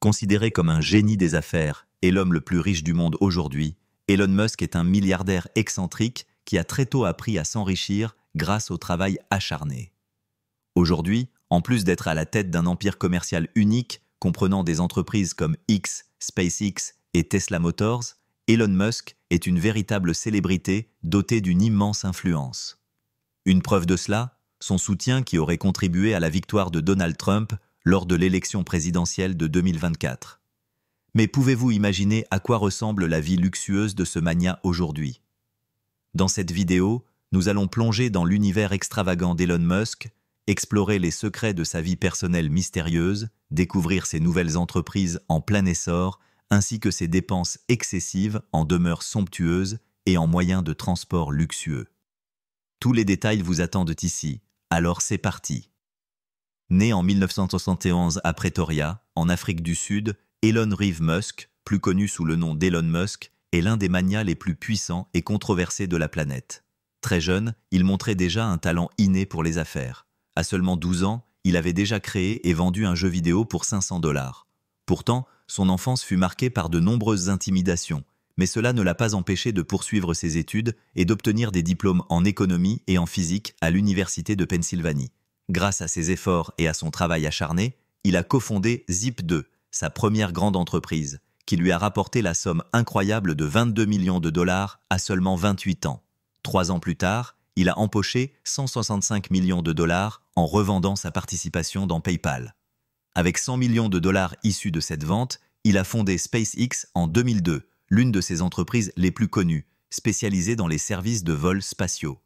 Considéré comme un génie des affaires et l'homme le plus riche du monde aujourd'hui, Elon Musk est un milliardaire excentrique qui a très tôt appris à s'enrichir grâce au travail acharné. Aujourd'hui, en plus d'être à la tête d'un empire commercial unique comprenant des entreprises comme X, SpaceX et Tesla Motors, Elon Musk est une véritable célébrité dotée d'une immense influence. Une preuve de cela, son soutien qui aurait contribué à la victoire de Donald Trump lors de l'élection présidentielle de 2024. Mais pouvez-vous imaginer à quoi ressemble la vie luxueuse de ce magnat aujourd'hui? Dans cette vidéo, nous allons plonger dans l'univers extravagant d'Elon Musk, explorer les secrets de sa vie personnelle mystérieuse, découvrir ses nouvelles entreprises en plein essor, ainsi que ses dépenses excessives en demeures somptueuses et en moyens de transport luxueux. Tous les détails vous attendent ici, alors c'est parti. Né en 1971 à Pretoria, en Afrique du Sud, Elon Reeve Musk, plus connu sous le nom d'Elon Musk, est l'un des magnats les plus puissants et controversés de la planète. Très jeune, il montrait déjà un talent inné pour les affaires. À seulement 12 ans, il avait déjà créé et vendu un jeu vidéo pour 500 $. Pourtant, son enfance fut marquée par de nombreuses intimidations, mais cela ne l'a pas empêché de poursuivre ses études et d'obtenir des diplômes en économie et en physique à l'Université de Pennsylvanie. Grâce à ses efforts et à son travail acharné, il a cofondé Zip2, sa première grande entreprise, qui lui a rapporté la somme incroyable de 22 millions de dollars à seulement 28 ans. 3 ans plus tard, il a empoché 165 millions de dollars en revendant sa participation dans PayPal. Avec 100 millions de dollars issus de cette vente, il a fondé SpaceX en 2002, l'une de ses entreprises les plus connues, spécialisée dans les services de vols spatiaux.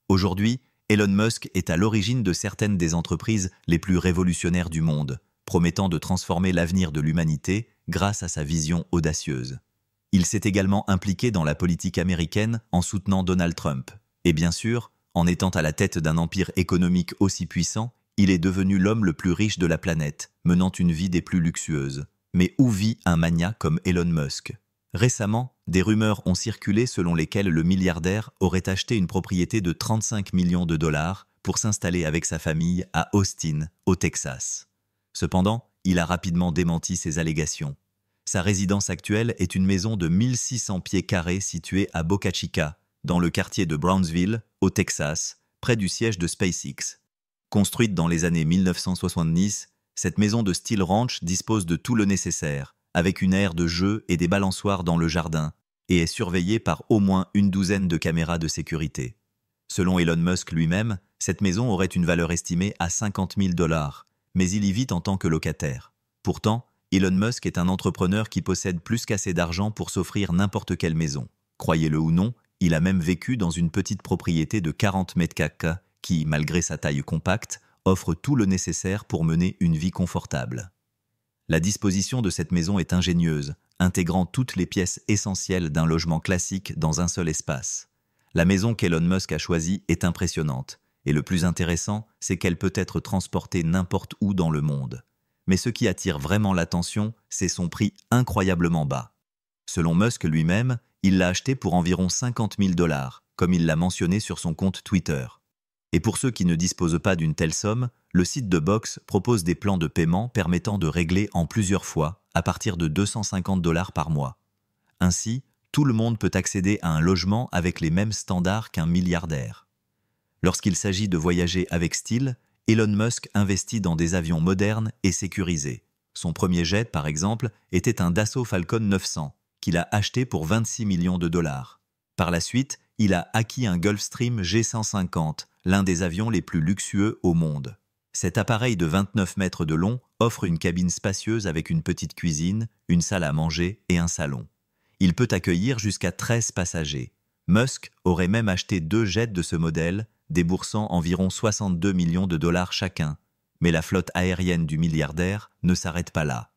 Aujourd'hui, Elon Musk est à l'origine de certaines des entreprises les plus révolutionnaires du monde, promettant de transformer l'avenir de l'humanité grâce à sa vision audacieuse. Il s'est également impliqué dans la politique américaine en soutenant Donald Trump. Et bien sûr, en étant à la tête d'un empire économique aussi puissant, il est devenu l'homme le plus riche de la planète, menant une vie des plus luxueuses. Mais où vit un magnat comme Elon Musk? Récemment, des rumeurs ont circulé selon lesquelles le milliardaire aurait acheté une propriété de 35 millions de dollars pour s'installer avec sa famille à Austin, au Texas. Cependant, il a rapidement démenti ces allégations. Sa résidence actuelle est une maison de 1600 pieds carrés située à Boca Chica, dans le quartier de Brownsville, au Texas, près du siège de SpaceX. Construite dans les années 1970, cette maison de style ranch dispose de tout le nécessaire, avec une aire de jeu et des balançoires dans le jardin, et est surveillée par au moins une douzaine de caméras de sécurité. Selon Elon Musk lui-même, cette maison aurait une valeur estimée à 50 000 $, mais il y vit en tant que locataire. Pourtant, Elon Musk est un entrepreneur qui possède plus qu'assez d'argent pour s'offrir n'importe quelle maison. Croyez-le ou non, il a même vécu dans une petite propriété de 40 mètres carrés qui, malgré sa taille compacte, offre tout le nécessaire pour mener une vie confortable. La disposition de cette maison est ingénieuse, intégrant toutes les pièces essentielles d'un logement classique dans un seul espace. La maison qu'Elon Musk a choisie est impressionnante, et le plus intéressant, c'est qu'elle peut être transportée n'importe où dans le monde. Mais ce qui attire vraiment l'attention, c'est son prix incroyablement bas. Selon Musk lui-même, il l'a acheté pour environ 50 000 $, comme il l'a mentionné sur son compte Twitter. Et pour ceux qui ne disposent pas d'une telle somme, le site de Box propose des plans de paiement permettant de régler en plusieurs fois, à partir de 250 $ par mois. Ainsi, tout le monde peut accéder à un logement avec les mêmes standards qu'un milliardaire. Lorsqu'il s'agit de voyager avec style, Elon Musk investit dans des avions modernes et sécurisés. Son premier jet, par exemple, était un Dassault Falcon 900, qu'il a acheté pour 26 millions de dollars. Par la suite, il a acquis un Gulfstream G150, l'un des avions les plus luxueux au monde. Cet appareil de 29 mètres de long offre une cabine spacieuse avec une petite cuisine, une salle à manger et un salon. Il peut accueillir jusqu'à 13 passagers. Musk aurait même acheté 2 jets de ce modèle, déboursant environ 62 millions de dollars chacun. Mais la flotte aérienne du milliardaire ne s'arrête pas là.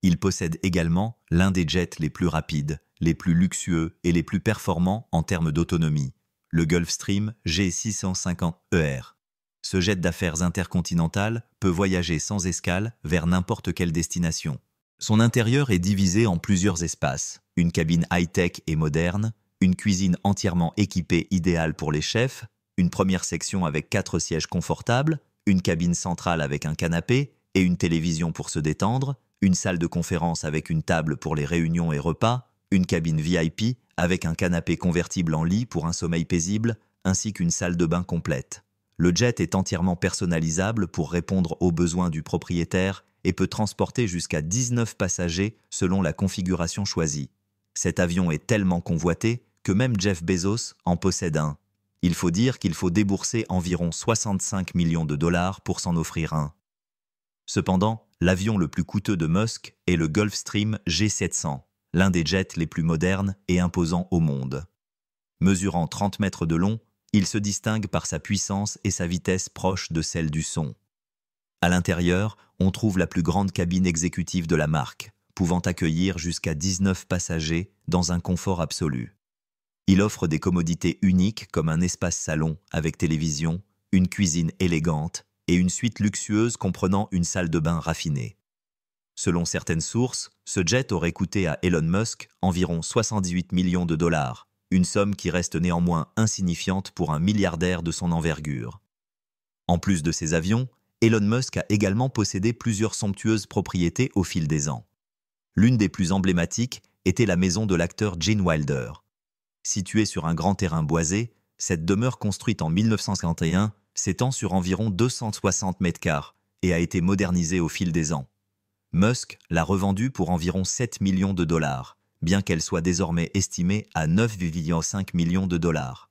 Il possède également l'un des jets les plus rapides, les plus luxueux et les plus performants en termes d'autonomie, le Gulfstream G650ER. Ce jet d'affaires intercontinental peut voyager sans escale vers n'importe quelle destination. Son intérieur est divisé en plusieurs espaces, une cabine high-tech et moderne, une cuisine entièrement équipée idéale pour les chefs, une première section avec 4 sièges confortables, une cabine centrale avec un canapé et une télévision pour se détendre, une salle de conférence avec une table pour les réunions et repas, une cabine VIP avec un canapé convertible en lit pour un sommeil paisible, ainsi qu'une salle de bain complète. Le jet est entièrement personnalisable pour répondre aux besoins du propriétaire et peut transporter jusqu'à 19 passagers selon la configuration choisie. Cet avion est tellement convoité que même Jeff Bezos en possède un. Il faut dire qu'il faut débourser environ 65 millions de dollars pour s'en offrir un. Cependant, l'avion le plus coûteux de Musk est le Gulfstream G700, l'un des jets les plus modernes et imposants au monde. Mesurant 30 mètres de long, il se distingue par sa puissance et sa vitesse proche de celle du son. À l'intérieur, on trouve la plus grande cabine exécutive de la marque, pouvant accueillir jusqu'à 19 passagers dans un confort absolu. Il offre des commodités uniques comme un espace salon avec télévision, une cuisine élégante et une suite luxueuse comprenant une salle de bain raffinée. Selon certaines sources, ce jet aurait coûté à Elon Musk environ 78 millions de dollars, une somme qui reste néanmoins insignifiante pour un milliardaire de son envergure. En plus de ces avions, Elon Musk a également possédé plusieurs somptueuses propriétés au fil des ans. L'une des plus emblématiques était la maison de l'acteur Gene Wilder. Située sur un grand terrain boisé, cette demeure construite en 1951 s'étend sur environ 260 mètres carrés et a été modernisée au fil des ans. Musk l'a revendue pour environ 7 millions de dollars, bien qu'elle soit désormais estimée à 9,5 millions de dollars.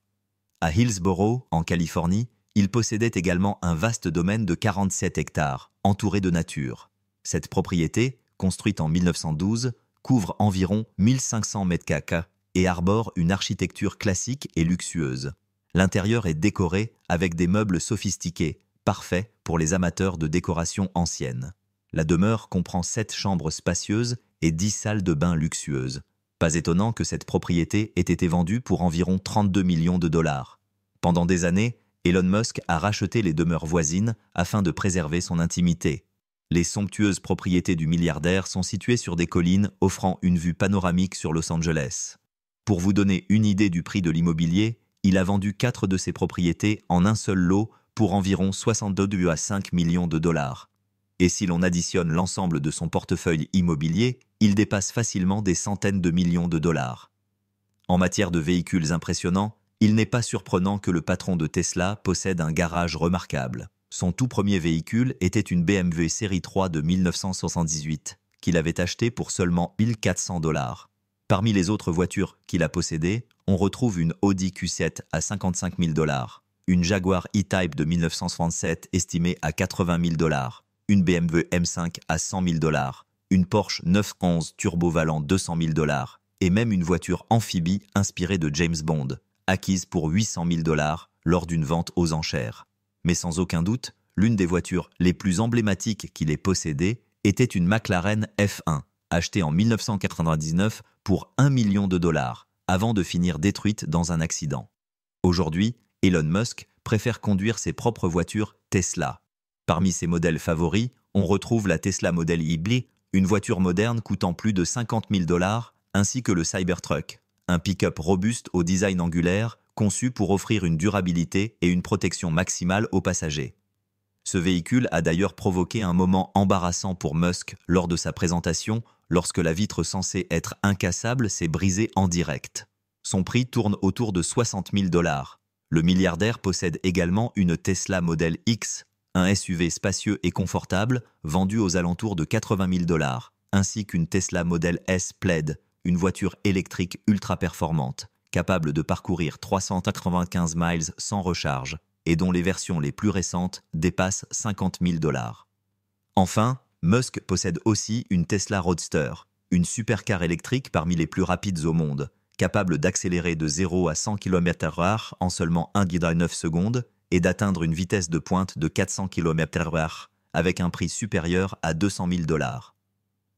À Hillsborough, en Californie, il possédait également un vaste domaine de 47 hectares, entouré de nature. Cette propriété, construite en 1912, couvre environ 1500 mètres carrés et arbore une architecture classique et luxueuse. L'intérieur est décoré avec des meubles sophistiqués, parfaits pour les amateurs de décoration ancienne. La demeure comprend 7 chambres spacieuses et 10 salles de bain luxueuses. Pas étonnant que cette propriété ait été vendue pour environ 32 millions de dollars. Pendant des années, Elon Musk a racheté les demeures voisines afin de préserver son intimité. Les somptueuses propriétés du milliardaire sont situées sur des collines offrant une vue panoramique sur Los Angeles. Pour vous donner une idée du prix de l'immobilier, il a vendu 4 de ses propriétés en un seul lot pour environ 62,5 millions de dollars. Et si l'on additionne l'ensemble de son portefeuille immobilier, il dépasse facilement des centaines de millions de dollars. En matière de véhicules impressionnants, il n'est pas surprenant que le patron de Tesla possède un garage remarquable. Son tout premier véhicule était une BMW Série 3 de 1978, qu'il avait acheté pour seulement 1 400 dollars. Parmi les autres voitures qu'il a possédées, on retrouve une Audi Q7 à 55 000 dollars, une Jaguar E-Type de 1967 estimée à 80 000 dollars, une BMW M5 à 100 000 dollars, une Porsche 911 Turbo valant 200 000 dollars et même une voiture amphibie inspirée de James Bond, acquise pour 800 000 dollars lors d'une vente aux enchères. Mais sans aucun doute, l'une des voitures les plus emblématiques qu'il ait possédées était une McLaren F1, achetée en 1999 pour 1 million de dollars, avant de finir détruite dans un accident. Aujourd'hui, Elon Musk préfère conduire ses propres voitures Tesla. Parmi ses modèles favoris, on retrouve la Tesla Model Y, une voiture moderne coûtant plus de 50 000 dollars, ainsi que le Cybertruck, un pick-up robuste au design angulaire, conçu pour offrir une durabilité et une protection maximale aux passagers. Ce véhicule a d'ailleurs provoqué un moment embarrassant pour Musk lors de sa présentation, lorsque la vitre censée être incassable s'est brisée en direct. Son prix tourne autour de 60 000 dollars. Le milliardaire possède également une Tesla Model X, un SUV spacieux et confortable, vendu aux alentours de 80 000 dollars, ainsi qu'une Tesla Model S Plaid, une voiture électrique ultra performante, capable de parcourir 395 miles sans recharge, et dont les versions les plus récentes dépassent 50 000 dollars. Enfin, Musk possède aussi une Tesla Roadster, une supercar électrique parmi les plus rapides au monde, capable d'accélérer de 0 à 100 km/h en seulement 1,9 secondes et d'atteindre une vitesse de pointe de 400 km/h avec un prix supérieur à 200 000 dollars.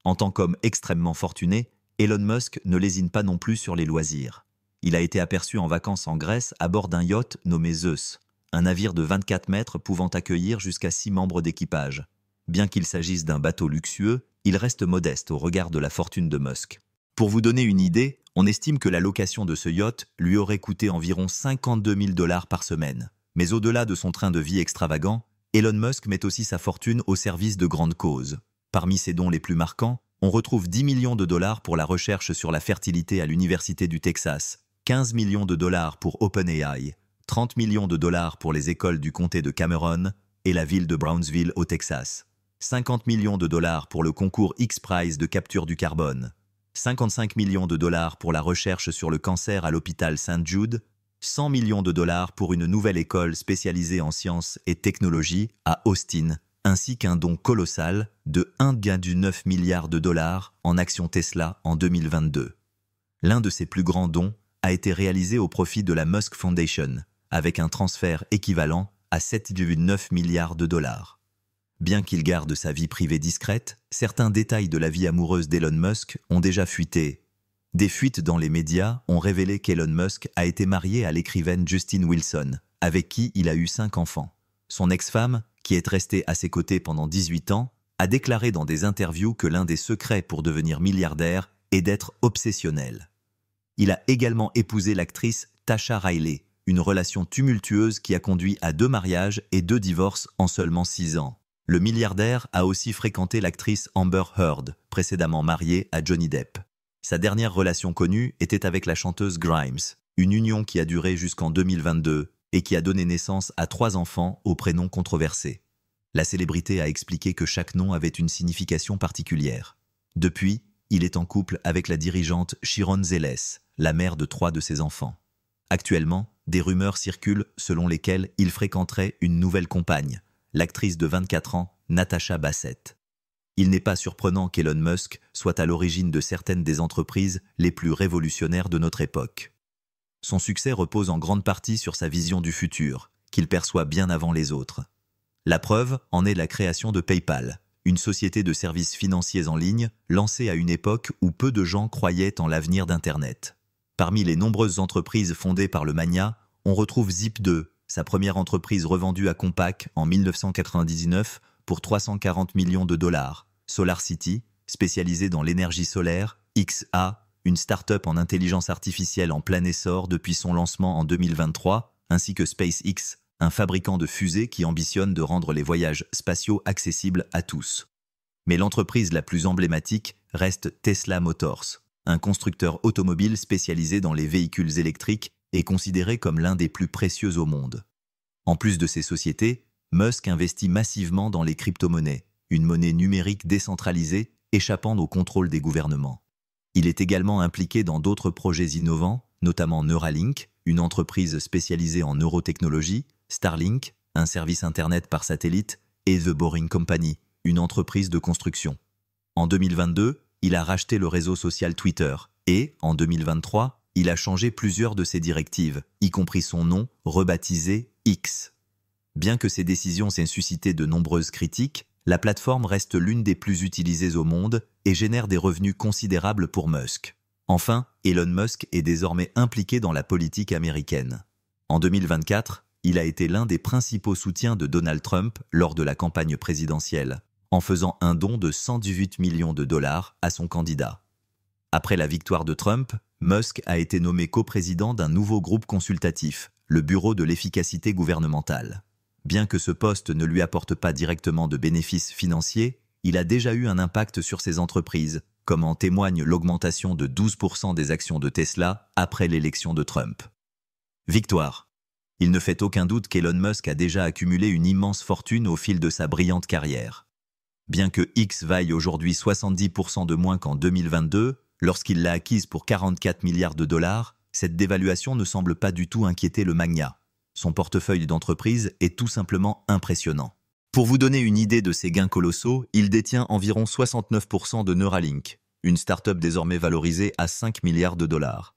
En tant qu'homme extrêmement fortuné, Elon Musk ne lésine pas non plus sur les loisirs. Il a été aperçu en vacances en Grèce à bord d'un yacht nommé Zeus, un navire de 24 mètres pouvant accueillir jusqu'à 6 membres d'équipage. Bien qu'il s'agisse d'un bateau luxueux, il reste modeste au regard de la fortune de Musk. Pour vous donner une idée, on estime que la location de ce yacht lui aurait coûté environ 52 000 dollars par semaine. Mais au-delà de son train de vie extravagant, Elon Musk met aussi sa fortune au service de grandes causes. Parmi ses dons les plus marquants, on retrouve 10 millions de dollars pour la recherche sur la fertilité à l'Université du Texas, 15 millions de dollars pour OpenAI, 30 millions de dollars pour les écoles du comté de Cameron et la ville de Brownsville au Texas, 50 millions de dollars pour le concours X-Prize de capture du carbone, 55 millions de dollars pour la recherche sur le cancer à l'hôpital St. Jude, 100 millions de dollars pour une nouvelle école spécialisée en sciences et technologies à Austin, ainsi qu'un don colossal de 1,9 milliard de dollars en actions Tesla en 2022. L'un de ses plus grands dons a été réalisé au profit de la Musk Foundation, avec un transfert équivalent à 7,9 milliards de dollars. Bien qu'il garde sa vie privée discrète, certains détails de la vie amoureuse d'Elon Musk ont déjà fuité. Des fuites dans les médias ont révélé qu'Elon Musk a été marié à l'écrivaine Justine Wilson, avec qui il a eu 5 enfants. Son ex-femme, qui est restée à ses côtés pendant 18 ans, a déclaré dans des interviews que l'un des secrets pour devenir milliardaire est d'être obsessionnel. Il a également épousé l'actrice Tasha Riley, une relation tumultueuse qui a conduit à 2 mariages et 2 divorces en seulement 6 ans. Le milliardaire a aussi fréquenté l'actrice Amber Heard, précédemment mariée à Johnny Depp. Sa dernière relation connue était avec la chanteuse Grimes, une union qui a duré jusqu'en 2022 et qui a donné naissance à 3 enfants aux prénoms controversés. La célébrité a expliqué que chaque nom avait une signification particulière. Depuis, il est en couple avec la dirigeante Sharon Zeles, la mère de 3 de ses enfants. Actuellement, des rumeurs circulent selon lesquelles il fréquenterait une nouvelle compagne, l'actrice de 24 ans, Natasha Bassett. Il n'est pas surprenant qu'Elon Musk soit à l'origine de certaines des entreprises les plus révolutionnaires de notre époque. Son succès repose en grande partie sur sa vision du futur, qu'il perçoit bien avant les autres. La preuve en est la création de PayPal, une société de services financiers en ligne lancée à une époque où peu de gens croyaient en l'avenir d'Internet. Parmi les nombreuses entreprises fondées par le magnat, on retrouve Zip2, sa première entreprise revendue à Compaq en 1999 pour 340 millions de dollars, SolarCity, spécialisée dans l'énergie solaire, XA, une start-up en intelligence artificielle en plein essor depuis son lancement en 2023, ainsi que SpaceX, un fabricant de fusées qui ambitionne de rendre les voyages spatiaux accessibles à tous. Mais l'entreprise la plus emblématique reste Tesla Motors, un constructeur automobile spécialisé dans les véhicules électriques et considéré comme l'un des plus précieux au monde. En plus de ces sociétés, Musk investit massivement dans les crypto-monnaies, une monnaie numérique décentralisée échappant au contrôle des gouvernements. Il est également impliqué dans d'autres projets innovants, notamment Neuralink, une entreprise spécialisée en neurotechnologie, Starlink, un service Internet par satellite, et The Boring Company, une entreprise de construction. En 2022, il a racheté le réseau social Twitter et, en 2023, il a changé plusieurs de ses directives, y compris son nom, rebaptisé X. Bien que ces décisions aient suscité de nombreuses critiques, la plateforme reste l'une des plus utilisées au monde et génère des revenus considérables pour Musk. Enfin, Elon Musk est désormais impliqué dans la politique américaine. En 2024, il a été l'un des principaux soutiens de Donald Trump lors de la campagne présidentielle, en faisant un don de 118 millions de dollars à son candidat. Après la victoire de Trump, Musk a été nommé coprésident d'un nouveau groupe consultatif, le Bureau de l'efficacité gouvernementale. Bien que ce poste ne lui apporte pas directement de bénéfices financiers, il a déjà eu un impact sur ses entreprises, comme en témoigne l'augmentation de 12% des actions de Tesla après l'élection de Trump. Victoire. Il ne fait aucun doute qu'Elon Musk a déjà accumulé une immense fortune au fil de sa brillante carrière. Bien que X vaille aujourd'hui 70% de moins qu'en 2022, lorsqu'il l'a acquise pour 44 milliards de dollars, cette dévaluation ne semble pas du tout inquiéter le magnat. Son portefeuille d'entreprise est tout simplement impressionnant. Pour vous donner une idée de ses gains colossaux, il détient environ 69% de Neuralink, une start-up désormais valorisée à 5 milliards de dollars.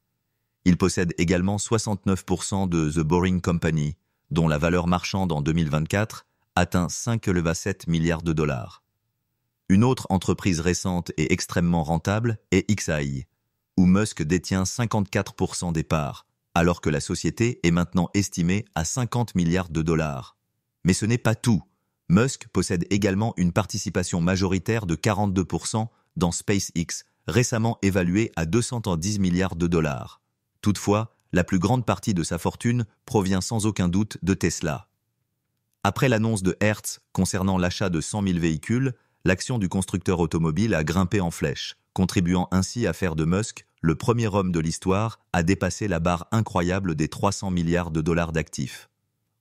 Il possède également 69% de The Boring Company, dont la valeur marchande en 2024 atteint 5,7 milliards de dollars. Une autre entreprise récente et extrêmement rentable est XAI, où Musk détient 54% des parts, alors que la société est maintenant estimée à 50 milliards de dollars. Mais ce n'est pas tout. Musk possède également une participation majoritaire de 42% dans SpaceX, récemment évaluée à 210 milliards de dollars. Toutefois, la plus grande partie de sa fortune provient sans aucun doute de Tesla. Après l'annonce de Hertz concernant l'achat de 100 000 véhicules, l'action du constructeur automobile a grimpé en flèche, contribuant ainsi à faire de Musk le premier homme de l'histoire à dépasser la barre incroyable des 300 milliards de dollars d'actifs.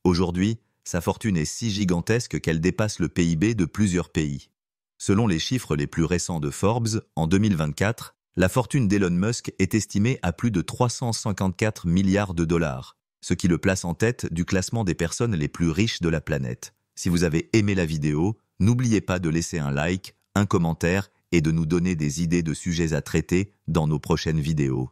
Aujourd'hui, sa fortune est si gigantesque qu'elle dépasse le PIB de plusieurs pays. Selon les chiffres les plus récents de Forbes, en 2024, la fortune d'Elon Musk est estimée à plus de 354 milliards de dollars, ce qui le place en tête du classement des personnes les plus riches de la planète. Si vous avez aimé la vidéo, n'oubliez pas de laisser un like, un commentaire et de nous donner des idées de sujets à traiter dans nos prochaines vidéos.